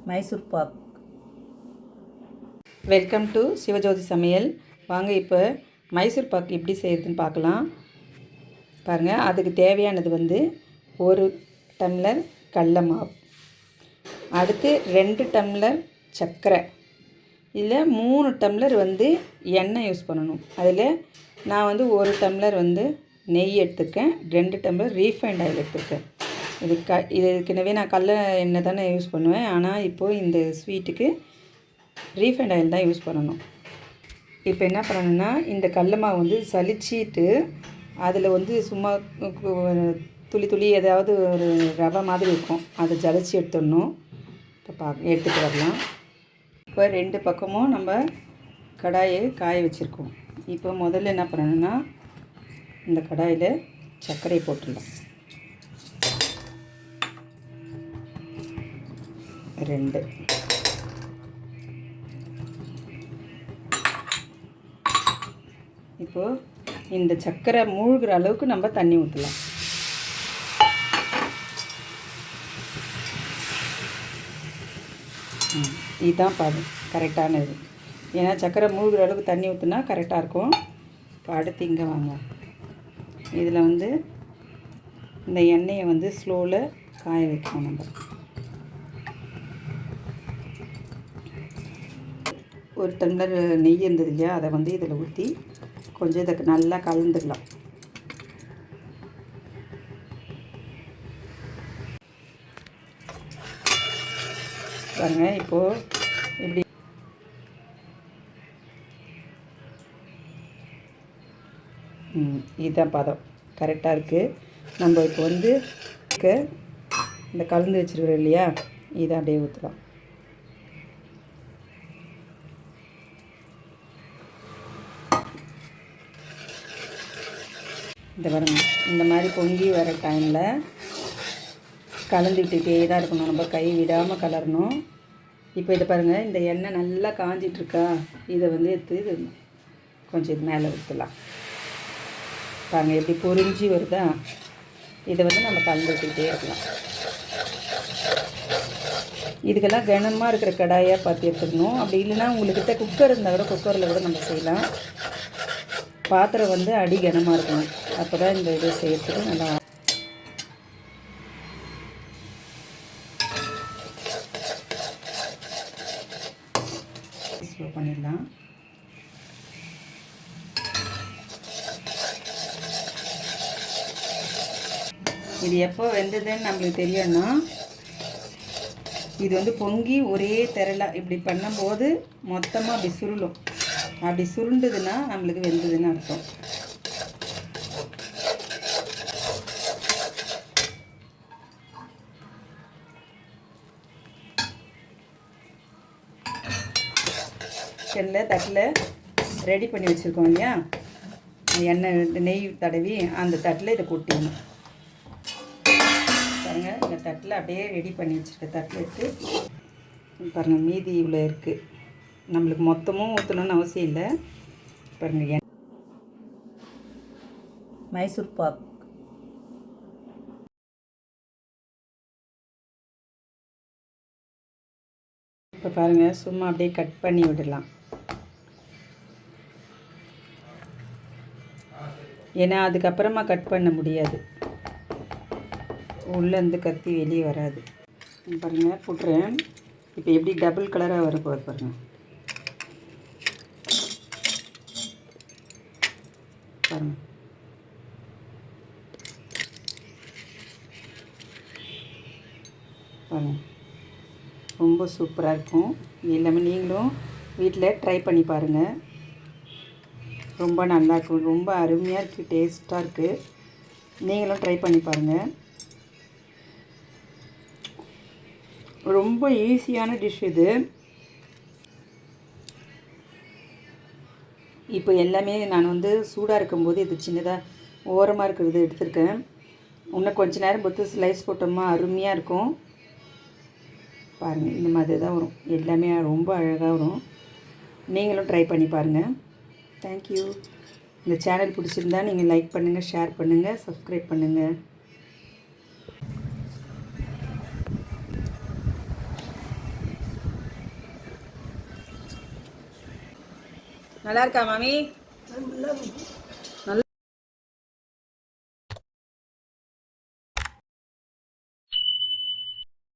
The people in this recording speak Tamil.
மைசூர் பாக். Welcome to Sivajothi Samayal. வாங்க இப்போ மைசூர் பாக் எப்படி செய்கிறதுன்னு பார்க்கலாம். பாருங்கள், அதுக்கு தேவையானது வந்து 1 டம்ளர் கடல மாவு, அடுத்து 2 டம்ளர் சர்க்கரை, இதில் 3 டம்ளர் வந்து எண்ணெய் யூஸ் பண்ணணும். அதில் நான் வந்து 1 டம்ளர் வந்து நெய் எடுத்துருக்கேன், 2 டம்ளர் ரீஃபைண்ட் ஆயில் எடுத்துருக்கேன். இது ஏற்கனவே நான் கடல எண்ணெய் தானே யூஸ் பண்ணுவேன், ஆனால் இப்போது இந்த ஸ்வீட்டுக்கு ரீஃபைண்ட் ஆயில் தான் யூஸ் பண்ணணும். இப்போ என்ன பண்ணணுன்னா, இந்த கடல மாவு வந்து சலிச்சிட்டு அதில் வந்து சும்மா துளி துளி ஏதாவது ஒரு ரவை மாதிரி இருக்கும், அதை ஜலிச்சு எடுத்துடணும். இப்போ எடுத்துகிட்டு வரலாம். இப்போ 2 பக்கமும் நம்ம கடாயை காய வச்சுருக்கோம். இப்போ முதல்ல என்ன பண்ணணுன்னா, இந்த கடாயில் சர்க்கரை போட்டுடலாம். 2. இப்போது இந்த சர்க்கரை மூழ்கிற அளவுக்கு நம்ம தண்ணி ஊற்றலாம். இதுதான் கரெக்டான இது. ஏன்னா சர்க்கரை மூழ்கிற அளவுக்கு தண்ணி ஊற்றினா கரெக்டாக இருக்கும். இப்போ அடுத்து இங்கே வாங்க. இதில் வந்து இந்த எண்ணெயை வந்து ஸ்லோவில் காய வைக்கணும். நம்ம 1 டம்ளர் நெய் இருந்தது இல்லையா, அதை வந்து இதில் ஊற்றி கொஞ்சம் இதை நல்லா கலந்துக்கலாம். பாருங்க, இப்போது இப்படி இதுதான் பதம் கரெக்டாக இருக்குது. நம்ம இப்போ வந்து இந்த கலந்து வச்சுருக்கிறோம் இல்லையா, இதை அப்படியே ஊற்றலாம். இந்த பாருங்க, இந்த மாதிரி பொங்கி வர டைமில் கலந்துக்கிட்டே தான் இருக்கணும், நம்ம கை விடாமல் கலரணும். இப்போ இதை பாருங்கள், இந்த எண்ணெய் நல்லா காஞ்சிட்ருக்கா, இதை வந்து எடுத்து கொஞ்சம் இது மேலே ஊற்றலாம். பாருங்கள் எப்படி பொரிஞ்சு வருதா. இதை வந்து நம்ம கலந்துக்கிட்டே இருக்கலாம். இதுக்கெல்லாம் கனமாக இருக்கிற கடாயாக பார்த்து எடுத்துக்கணும். அப்படி இல்லைன்னா உங்கள்கிட்ட குக்கர் இருந்தால் கூட குக்கரில் கூட நம்ம செய்யலாம். பாத்திரம் வந்து அடி கனமாக இருக்கணும், அப்போ தான் இந்த இதை செய்யறதுக்கு நல்லா ஸ்லோ பண்ணிடலாம். இது எப்போ வெந்ததுன்னு நம்மளுக்கு தெரியும்னா, இது வந்து பொங்கி ஒரே திரளாக இப்படி பண்ணும்போது மொத்தமாக அப்படி சுருளும். அப்படி சுருண்டுதுன்னா நம்மளுக்கு வெந்ததுன்னு அர்த்தம். தட்டில் ரெடி பண்ணி வச்சுருக்கோம் இல்லையா, எண்ணெய் நெய் தடவி அந்த தட்டில் இதை கொட்டிடணும். பாருங்கள், இந்த தட்டில் அப்படியே ரெடி பண்ணி வச்சுருக்க தட்டில் எடுத்து பாருங்கள், மீதி இவ்வளோ இருக்குது. நம்மளுக்கு மொத்தமும் ஊற்றணும்னு அவசியம் இல்லை. பாருங்கள், மைசூர் பாக். இப்போ பாருங்கள், சும்மா அப்படியே கட் பண்ணி விடலாம். ஏன்னா அதுக்கப்புறமா கட் பண்ண முடியாது, உள்ளேருந்து கத்தி வெளியே வராது. பாருங்கள், போட்டுறேன். இப்போ எப்படி டபுள் கலராக வரப்போகுது பாருங்கள். பாருங்கள், பாருங்கள், ரொம்ப சூப்பராக இருக்கும். எல்லாமே நீங்களும் வீட்டில் ட்ரை பண்ணி பாருங்கள். ரொம்ப நல்லாயிருக்கும், ரொம்ப அருமையாக இருக்குது, டேஸ்ட்டாக இருக்குது. நீங்களும் ட்ரை பண்ணி பாருங்கள். ரொம்ப ஈஸியான டிஷ் இது. இப்போ எல்லாமே நான் வந்து சூடாக இருக்கும்போது இது சின்னதாக ஓரமாக இருக்கிறது எடுத்துருக்கேன். இன்னும் கொஞ்சம் நேரம் பொறுத்து ஸ்லைஸ் போட்டோமா அருமையாக இருக்கும். பாருங்கள், இந்த மாதிரி தான் வரும். எல்லாமே ரொம்ப அழகாக வரும். நீங்களும் ட்ரை பண்ணி பாருங்கள். தேங்க்யூ. இந்த சேனல் பிடிச்சிருந்தா நீங்கள் லைக் பண்ணுங்கள், ஷேர் பண்ணுங்கள், சப்ஸ்கிரைப் பண்ணுங்கள். நல்லா இருக்கா மாமி?